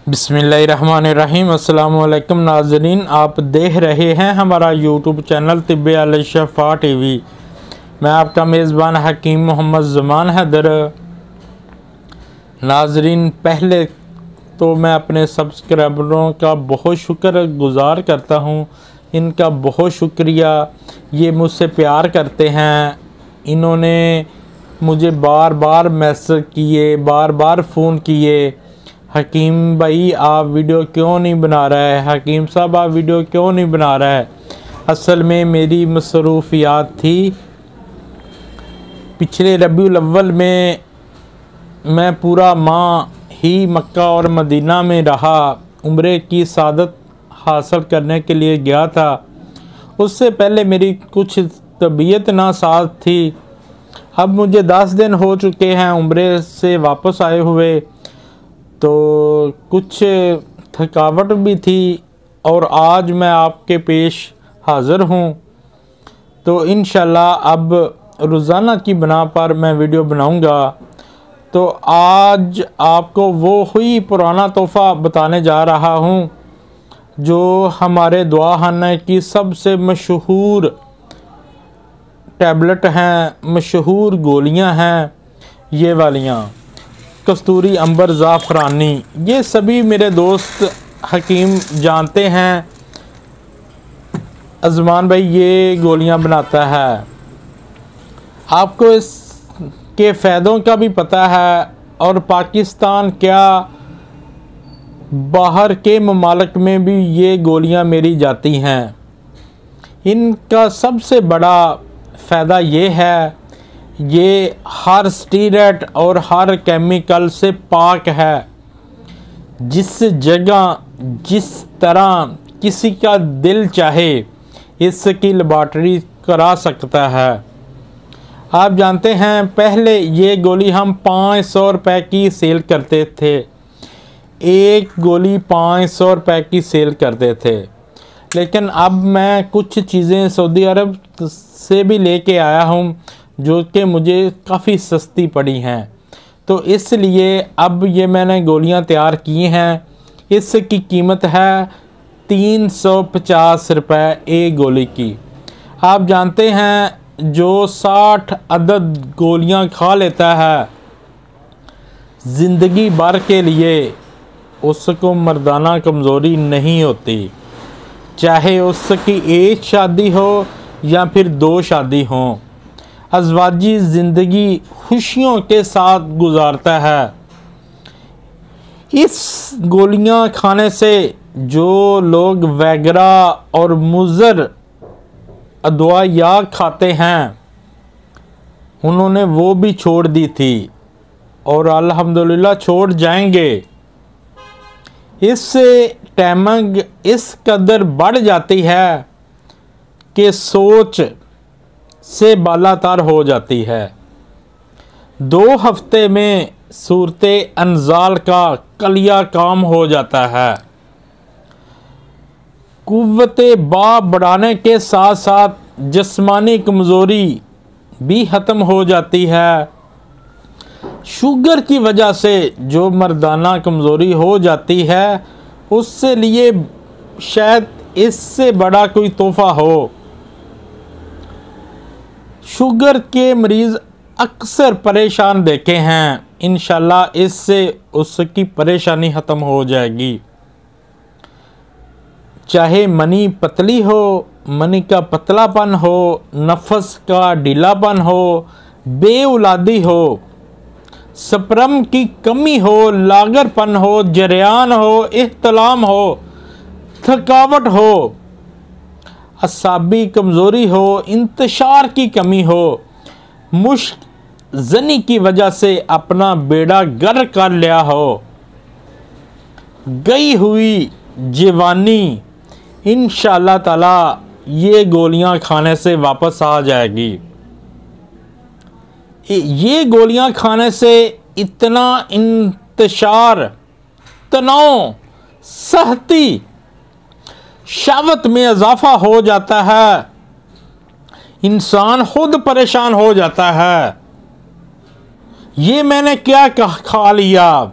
बिस्मिल्लाहिर्रहमानिर्रहीम। अस्सलाम वालेकुम नाज़रीन, आप देख रहे हैं हमारा यूट्यूब चैनल तिब्बे अल शफा टीवी। मैं आपका मेज़बान हकीम मोहम्मद ज़मान हैदर। नाज़रीन, पहले तो मैं अपने सब्सक्राइबरों का बहुत शुक्रगुज़ार करता हूँ, इनका बहुत शुक्रिया। ये मुझसे प्यार करते हैं। इन्होंने मुझे बार बार मैसेज किए, बार बार फ़ोन किए, हकीम भाई आप वीडियो क्यों नहीं बना रहे हैं, हकीम साहब आप वीडियो क्यों नहीं बना रहे हैं। असल में मेरी मसरूफियात थी। पिछले रबीउल अव्वल में मैं पूरा माह ही मक्का और मदीना में रहा, उम्रे की सादत हासिल करने के लिए गया था। उससे पहले मेरी कुछ तबीयत नासाज थी। अब मुझे 10 दिन हो चुके हैं उम्रे से वापस आए हुए, तो कुछ थकावट भी थी और आज मैं आपके पेश हाज़िर हूँ। तो इंशाल्लाह अब रोज़ाना की बना पर मैं वीडियो बनाऊँगा। तो आज आपको वो ही पुराना तोहफ़ा बताने जा रहा हूँ जो हमारे दुआखाने की सबसे मशहूर टैबलेट हैं, मशहूर गोलियाँ हैं। ये वालियाँ कस्तूरी अंबर ज़ाफ़रानी, ये सभी मेरे दोस्त हकीम जानते हैं। अज़मान भाई ये गोलियां बनाता है, आपको इसके फ़ायदों का भी पता है। और पाकिस्तान क्या बाहर के ममालिक में भी ये गोलियां मेरी जाती हैं। इनका सबसे बड़ा फ़ायदा ये है, ये हर स्टीरॉयड और हर केमिकल से पाक है। जिस जगह जिस तरह किसी का दिल चाहे इसकी लेबॉरेटरी करा सकता है। आप जानते हैं पहले ये गोली हम 500 रुपये की सेल करते थे, एक गोली 500 रुपये की सेल करते थे। लेकिन अब मैं कुछ चीज़ें सऊदी अरब से भी लेके आया हूँ जो कि मुझे काफ़ी सस्ती पड़ी हैं, तो इसलिए अब ये मैंने गोलियां तैयार की हैं। इसकी कीमत है 350 रुपये एक गोली की। आप जानते हैं जो 60 अदद गोलियां खा लेता है ज़िंदगी भर के लिए, उसको मर्दाना कमज़ोरी नहीं होती, चाहे उसकी एक शादी हो या फिर 2 शादी हों। अज़वाजी ज़िंदगी खुशियों के साथ गुजारता है। इस गोलियां खाने से जो लोग वैगरा और मुज़र अदवायात खाते हैं उन्होंने वो भी छोड़ दी थी और अल्हम्दुलिल्लाह छोड़ जाएंगे। इससे टैमंग इस कदर बढ़ जाती है कि सोच से बालातर हो जाती है। 2 हफ्ते में सूरते अनजाल का कलिया काम हो जाता है। कुव्वते बा बढ़ाने के साथ साथ जिस्मानी कमज़ोरी भी ख़त्म हो जाती है। शुगर की वजह से जो मर्दाना कमज़ोरी हो जाती है उससे लिए शायद इससे बड़ा कोई तोहफ़ा हो। शुगर के मरीज़ अक्सर परेशान देखे हैं, इंशाल्लाह इससे उसकी परेशानी ख़त्म हो जाएगी। चाहे मनी पतली हो, मनी का पतलापन हो, नफस का ढीलापन हो, बेऔलादी हो, स्पर्म की कमी हो, लागरपन हो, जरियान हो, इख्तिलाम हो, थकावट हो, असाबी कमज़ोरी हो, इंतशार की कमी हो, मुश्क ज़नी की वजह से अपना बेड़ा गर्क कर लिया हो, गई हुई जवानी इंशाअल्लाह ताला ये गोलियां खाने से वापस आ जाएगी। ये गोलियां खाने से इतना इंतशार, तनाव, सहती, शहवत में इजाफा हो जाता है, इंसान खुद परेशान हो जाता है। ये मैंने क्या खा लिया,